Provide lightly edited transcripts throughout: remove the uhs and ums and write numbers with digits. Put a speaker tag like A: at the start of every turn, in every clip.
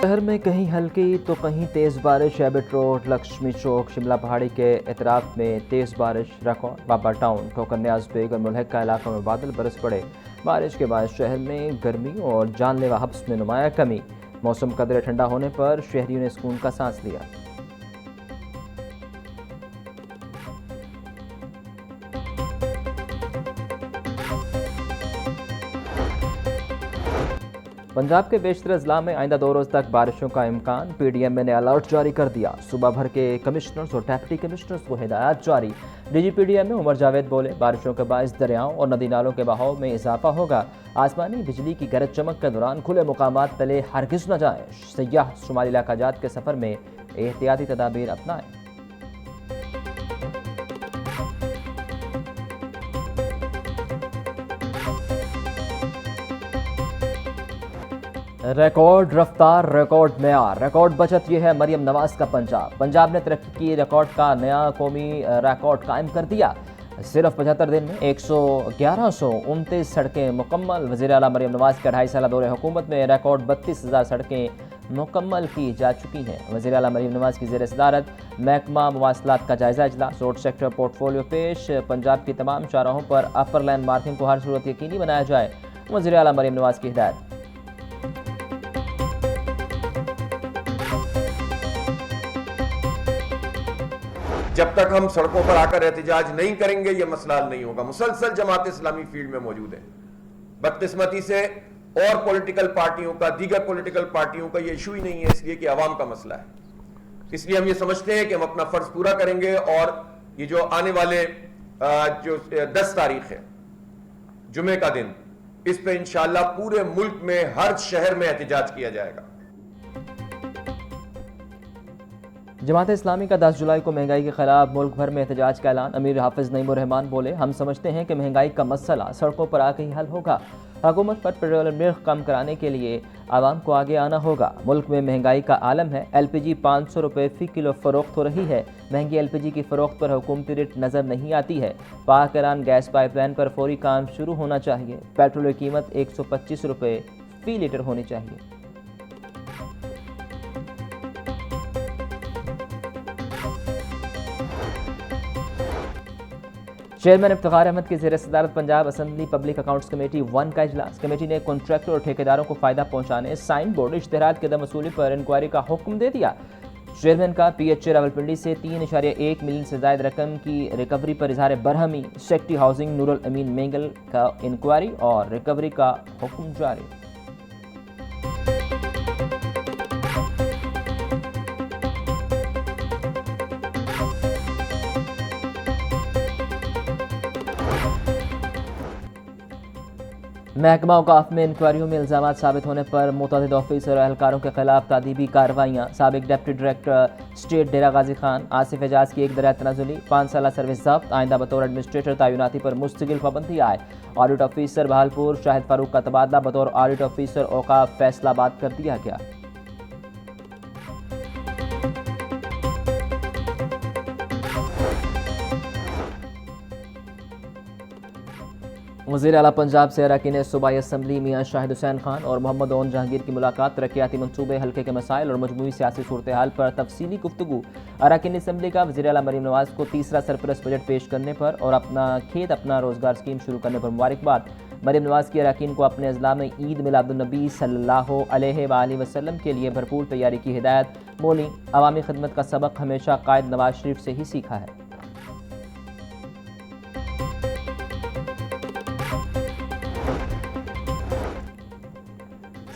A: शहर में कहीं हल्की तो कहीं तेज़ बारिश। एबिट रोड, लक्ष्मी चौक, शिमला पहाड़ी के एतराफ़ में तेज़ बारिश रिकॉर्ड। बाबा टाउन, ठोकर न्याज बेग और मुल्हका इलाकों में बादल बरस पड़े। बारिश के बाद शहर में गर्मी और जानलेवा हब्स में नुमाया कमी। मौसम कदरे ठंडा होने पर शहरियों ने सुकून का सांस लिया। पंजाब के बेशतर अजला में आइंदा 2 रोज़ तक बारिशों का इम्कान। PDM ने अलर्ट जारी कर दिया। सूबा भर के कमिश्नर्स और डेप्टी कमिश्नर्स को हिदायत जारी। DG PDM में उमर जावेद बोले, बारिशों के बायस दरियाओं और नदी नालों के बहाव में इजाफा होगा। आसमानी बिजली की गरज चमक के दौरान खुले मुकामात तले हरगिज न जाएं। सयाह शुमाली इलाका जात के सफ़र में एहतियाती तदाबीर अपनाएं। रिकॉर्ड रफ्तार, रिकॉर्ड मेयार, रिकॉर्ड बचत, यह है मरियम नवाज का पंजाब ने तरक्की की रिकॉर्ड का नया कौमी रिकॉर्ड कायम कर दिया। सिर्फ 75 दिन में 1129 सड़कें मुकम्मल। वज़ीर आला मरियम नवाज के 2.5 साल दौरे हुकूमत में रिकॉर्ड 32,000 सड़कें मुकम्मल की जा चुकी हैं। वज़ीर आला मरियम नवाज की ज़ेर सदारत महकमा मवासलात का जायज़ा इजलास। रोड सेक्टर पोर्टफोलियो पेश। पंजाब की तमाम शाहराहों पर अपर लाइन मार्किंग को हर सूरत यकीनी बनाया जाए। वज़ीर आला मरियम नवाज की हिदायत।
B: जब तक हम सड़कों पर आकर एहतजाज नहीं करेंगे यह मसला हल नहीं होगा। मुसलसल जमात इस्लामी फील्ड में मौजूद है। बदकिस्मती से और पॉलिटिकल पार्टियों का, दीगर पॉलिटिकल पार्टियों का यह इशू ही नहीं है, इसलिए कि अवाम का मसला है। इसलिए हम ये समझते हैं कि हम अपना फर्ज पूरा करेंगे और ये जो आने वाले जो 10 तारीख है जुमे का दिन, इस पे इंशाअल्लाह पूरे मुल्क में हर शहर में एहतजाज किया जाएगा।
A: जमात इस्लामी का 10 जुलाई को महंगाई के खिलाफ मुल्क भर में एहतजाज का ऐलान। अमीर हाफिज नईमुर रहमान बोले, हम समझते हैं कि महंगाई का मसला सड़कों पर आके ही हल होगा। हुकूमत पर पेट्रोल नर्ख कम कराने के लिए आवाम को आगे आना होगा। मुल्क में महंगाई का आलम है। LPG 500 रुपये फ़ी किलो फ़रोख्त हो रही है। महंगी LPG की फ़रोख्त पर हुकूमती रेट नज़र नहीं आती है। पाक ईरान गैस पाइपलाइन पर फौरी काम शुरू होना चाहिए। पेट्रोल की कीमत 125 रुपये फ़ी लीटर होनी चाहिए। चेयरमैन इफ्तिखार अहमद की ज़ेर सदारत Punjab assembly public accounts committee 1 का इजलास। कमेटी ने कॉन्ट्रैक्टर और ठेकेदारों को फ़ायदा पहुंचाने साइन बोर्ड इश्तेहारात की अदम वसूली पर इंक्वायरी का हुक्म दे दिया। चेयरमैन का PHA रावलपिंडी से 3.1 मिलियन से ज़ायद रकम की रिकवरी पर इजहार बरहमी। सेक्रेटरी हाउसिंग नूरुल अमीन मेंगल का इंक्वायरी और रिकवरी का हुक्म जारी। महकमा औकाफ में इंक्वायरियों में इल्ज़ाम साबित होने पर मुतअद्दिद ऑफिसर और एहलकारों के खिलाफ तादीबी कार्रवाइयाँ। साबिक डिप्टी डायरेक्टर स्टेट डेरा गाजी खान आसिफ एजाज की 1 दरिया तनाजुली, 5 साल सर्विस जब्त। आइंदा बतौर एडमिनिस्ट्रेटर तैनाती पर मुस्तकिल पाबंदी आए। ऑडिट ऑफिसर बहालपुर शाहिद फारूक का तबादला बतौर ऑडिट ऑफिसर औकाफ फैसलाबाद कर दिया गया। वज़ीर आला पंजाब से अरकान सूबाई असम्बली मियाँ शाहिद हुसैन खान और मोहम्मद ओन जहांगीर की मुलाकात। तरक्याती मनसूबे, हल्के के मसाइल और मजमूई सियासी सूरत हाल पर तफसीली गुफ्तगू। अरकान असम्बली का वज़ीर आला मरियम नवाज को तीसरा सरपरस्त बजट पेश करने पर और अपना खेत अपना रोजगार स्कीम शुरू करने पर मुबारकबाद। मरियम नवाज की अरकान को अपने अजला में ईद मिलादुन्नबी सल्लल्लाहु अलैहि वसल्लम के लिए भरपूर तैयारी की हिदायत। बोली, अवामी खिदमत का सबक हमेशा कायद नवाज शरीफ से ही सीखा है।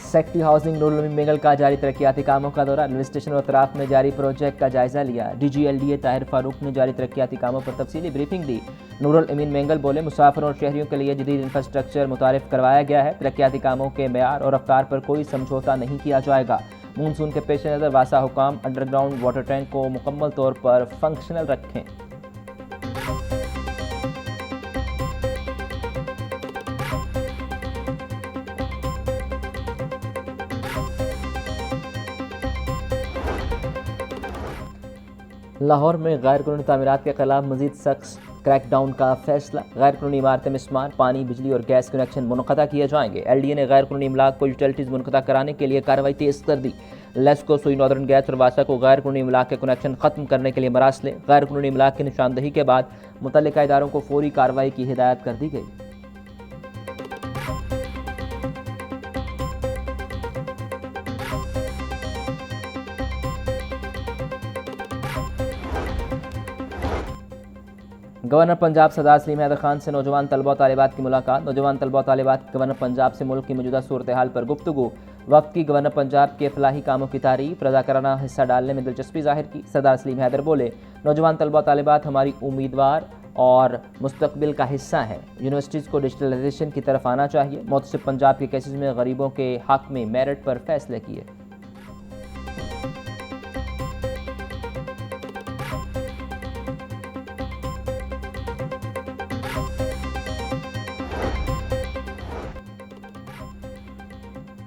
A: सेक्रेटरी हाउसिंग नूरुल अमीन मेंगल का जारी तरक्याती कामों का दौरा। एडमिनिस्ट्रेशन और अतराफ में जारी प्रोजेक्ट का जायजा लिया। DG LDA ताहिर फारूक ने जारी तरक्याती कामों पर तफसीली ब्रीफिंग दी। नूरुल अमीन मेंगल बोले, मुसाफिरों और शहरियों के लिए जदीद इंफ्रास्ट्रक्चर मुतारिफ करवाया गया है। तरक्याती कामों के मेयार और रफ्तार पर कोई समझौता नहीं किया जाएगा। मानसून के पेश नज़र वासा हुकाम अंडरग्राउंड वाटर टैंक को मुकम्मल तौर पर फंक्शनल रखें। लाहौर में गैर कानूनी तामीरात के खिलाफ मजीद सख्त क्रैकडाउन का फैसला, गैर कानूनी इमारतें मिसमार, पानी, बिजली और गैस कनेक्शन मुनक़ता किए जाएंगे। LDA ने गैर कानूनी इमलाक को यूटिलिटीज़ मुनक़ता कराने के लिए कार्रवाई तेज़ कर दी। लेस्को, सुई, नॉर्दर्न गैस और वासा को गैर कानूनी इमलाक के कनेक्शन ख़त्म करने के लिए मरासले, गैर कानूनी इमलाक की निशानदही के बाद मुतल्लिका इदारों को फौरी कार्रवाई की हिदायत कर दी गई। गवर्नर पंजाब सरदार सलीम हैदर खान से नौजवान तलबा तालिबात की मुलाकात। नौजवान तलबा तालिबात गवर्नर पंजाब से मुल्क की मौजूदा सूरत हाल पर गुफ्तगू। वक्त की गवर्नर पंजाब के फलाही कामों की तारीफ, रज़ाकाराना हिस्सा डालने में दिलचस्पी जाहिर की। सरदार सलीम हैदर बोले, नौजवान तलबा तालिबात हमारी उम्मीदवार और मुस्तकबिल का हिस्सा है। यूनिवर्सिटीज़ को डिजिटलाइजेशन की तरफ आना चाहिए। मोहतसिब पंजाब के केसेस में गरीबों के हक में मेरिट पर फैसले किए।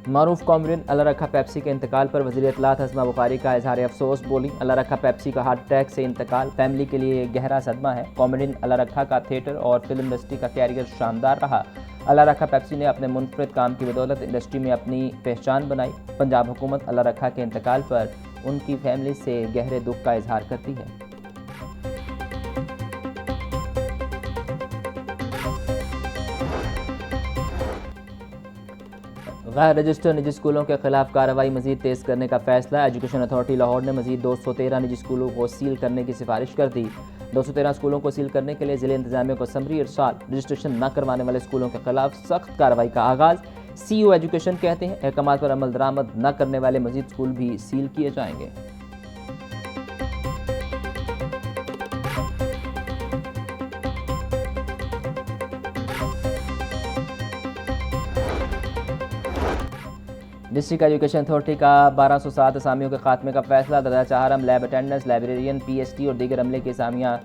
A: मारूफ कॉमेडियन अल्लाह रखा पेप्सी के इंतकाल पर वज़ीर इत्तलात हस्मा बुखारी का इजहार अफसोस। बोली, अल्लाह रखा पेप्सी का हार्ट अटैक से इंतकाल फैमिली के लिए गहरा सदमा है। कॉमेडियन अल्लाह रखा का थिएटर और फिल्म इंडस्ट्री का कैरियर शानदार रहा। अल्लाह रखा पेप्सी ने अपने मुनफरिद काम की बदौलत इंडस्ट्री में अपनी पहचान बनाई। पंजाब हुकूमत अल्लाह रखा के इंतकाल पर उनकी फैमिली से गहरे दुख का इजहार करती है। गैर रजिस्टर्ड निजी स्कूलों के खिलाफ कार्रवाई मजीद तेज़ करने का फैसला। एजुकेशन अथॉरिटी लाहौर ने मजीद 213 निजी स्कूलों को सील करने की सिफारिश कर दी। 213 स्कूलों को सील करने के लिए ज़िले इंतजामिया को समरी इरसाल। रजिस्ट्रेशन न करवाने वाले स्कूलों के खिलाफ सख्त कार्रवाई का आगाज़। CEO एजुकेशन कहते हैं, अहकामात पर अमल दरामद न करने वाले मजीद स्कूल भी सील किए जाएंगे। डिस्ट्रिक्ट एजुकेशन अथॉरिटी का 1207 असामियों के खात्मे का फैसला। दर्जा चाहरम लैब अटेंडेंट्स, लाइब्रेरियन, PhD और दीगर अमले की असामियाँ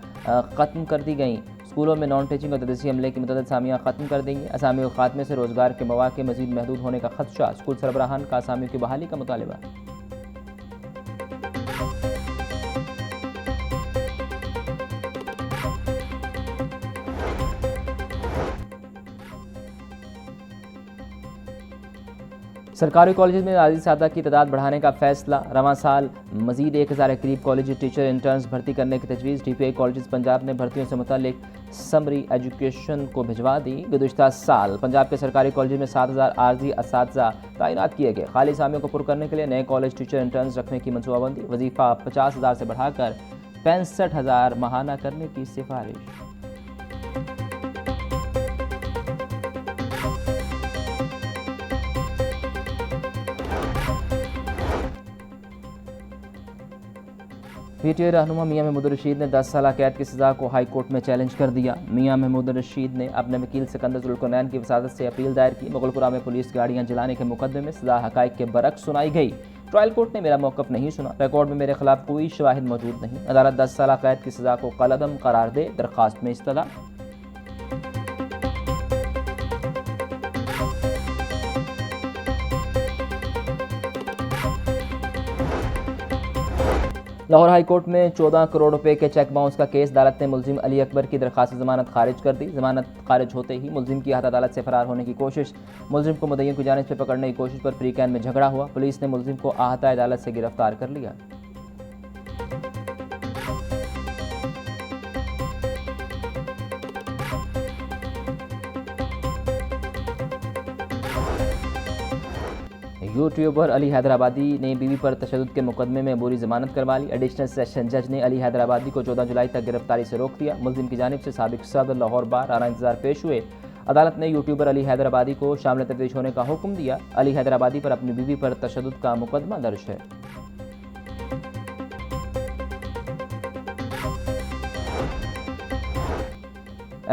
A: ख़त्म कर दी गईं। स्कूलों में नॉन टीचिंग और तदरीसी अमले की मुतअद्दिद असामियाँ ख़त्म कर दी गईं। असामियों के खात्मे से रोज़गार के मौक़े मज़ीद महदूद होने का खदशा। स्कूल सरबराहान का असामियों की बहाली का मुतालिबा। सरकारी कॉलेज में आज़ी सादा की तादाद बढ़ाने का फैसला। रवां साल मजीद 1000 के करीब कॉलेज टीचर इंटर्न्स भर्ती करने की तजवीज़। DPI कॉलेज पंजाब ने भर्तियों से मुतालिक समरी एजुकेशन को भिजवा दी। गुज़श्ता साल पंजाब के सरकारी कॉलेज में 7000 आर्जी असातिज़ा तैनात किए गए। खाली असामियों को पुर करने के लिए नए कॉलेज टीचर इंटर्न्स रखने की मनसूबाबंदी। वजीफ़ा 50,000 से बढ़ाकर 65,000 माहाना करने की सिफारिश। PTI रहनुमा मियां महमूद रशीद ने 10 साल कैद की सज़ा को हाई कोर्ट में चैलेंज कर दिया। मियां महमूद रशीद ने अपने वकील सिकंदर जुल्करनैन की वसादत से अपील दायर की। मुगलपुरा में पुलिस गाड़ियां जलाने के मुकदमे में सज़ा हक़ाइक़ के बरक्स सुनाई गई। ट्रायल कोर्ट ने मेरा मौक़िफ़ नहीं सुना। रिकॉर्ड में मेरे खिलाफ कोई शवाहिद मौजूद नहीं। अदालत 10 साल कैद की सज़ा को कलअदम करार दे। दरख्वास्त में इस्तदा। लाहौर हाई कोर्ट में 14 करोड़ रुपए के चेक बाउंस का केस। अदालत ने मुलजिम अली अकबर की दरख्वास्त जमानत खारिज कर दी। जमानत खारिज होते ही मुलजिम की अदालत से फरार होने की कोशिश। मुलजिम को मुद्दईयों की जानिब से पकड़ने की कोशिश पर फ्री कैन में झगड़ा हुआ। पुलिस ने मुलजिम को आहता अदालत से गिरफ्तार कर लिया। यूट्यूबर अली हैदराबादी ने बीवी पर तशद्दुद के मुकदमे में अबूरी जमानत करवा ली। एडिशनल सेशन जज ने अली हैदराबादी को 14 जुलाई तक गिरफ्तारी से रोक दिया। मुलजिम की जानिब से साबिक सदर लाहौर बार राना इंतजार पेश हुए। अदालत ने यूट्यूबर अली हैदराबादी को शामिल तफ्तीश होने का हुक्म दिया। अली हैदराबादी पर अपनी बीवी पर तशद्दुद का मुकदमा दर्ज है।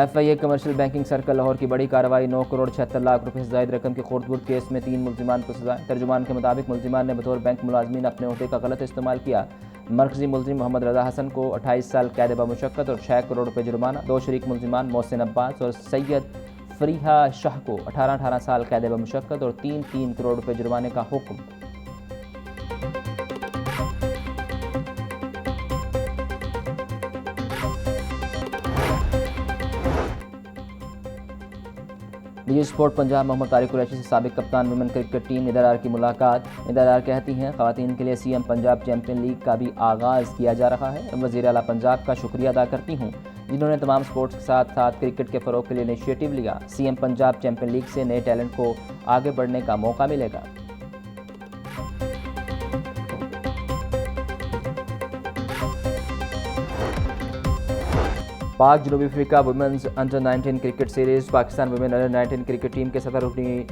A: FIA commercial banking circle Lahore की बड़ी कार्रवाई। 9 करोड़ 76 लाख रुपए से ज़ायद रकम के खुर्द-बुर्द केस में 3 मुलजिमान को सजाएं। तर्जुमान के मुताबिक मुलजिमान ने बतौर बैंक मुलाजमीन अपने ओहदे का गलत इस्तेमाल किया। मरकजी मुलजिम मोहम्मद रजा हसन को 28 साल कैद बमुशक्कत और 6 करोड़ रुपए जुर्माना। 2 शरीक मुलजिमान मोहसिन अब्बास और सैयद फरीहा शाह को 18 साल कैद बमुशक्कत और 3 करोड़ रुपए जुर्माने का हुक्म। डी स्पोर्ट पंजाब मोहम्मद तारिक कुरैशी से साबिक कप्तान वुमेन क्रिकेट टीम निदार की मुलाकात। निदार कहती हैं ख़वातीन के लिए सीएम पंजाब चैंपियन लीग का भी आगाज़ किया जा रहा है। वज़ीर आला पंजाब का शुक्रिया अदा करती हूँ जिन्होंने तमाम स्पोर्ट्स के साथ साथ क्रिकेट के फ़रोग़ के लिए इनिशिएटिव लिया। सीएम पंजाब चैंपियन लीग से नए टैलेंट को आगे बढ़ने का मौका मिलेगा। पाक जनूबी Africa women's under 19 cricket series. Pakistan women under 19 cricket team के 17 रुकनी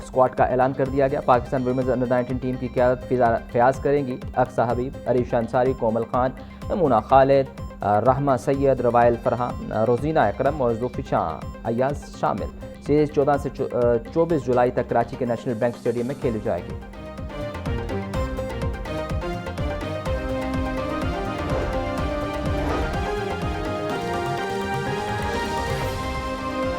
A: स्क्वाड का ऐलान कर दिया गया। पाकिस्तान वुमेन्स अंडर 19 टीम की क़यादत फ़याज़ करेंगी। अक्सा हबीब, अरीशा अंसारी, कोमल खान, नमूना खालिद, रहमा सैयद, रवाइल फरहान, रोजीना अकरम और जुल्फ़िशा अयाज शामिल। सीरीज़ 14 से 24 जुलाई तक कराची के नेशनल बैंक स्टेडियम में खेली जाएगी।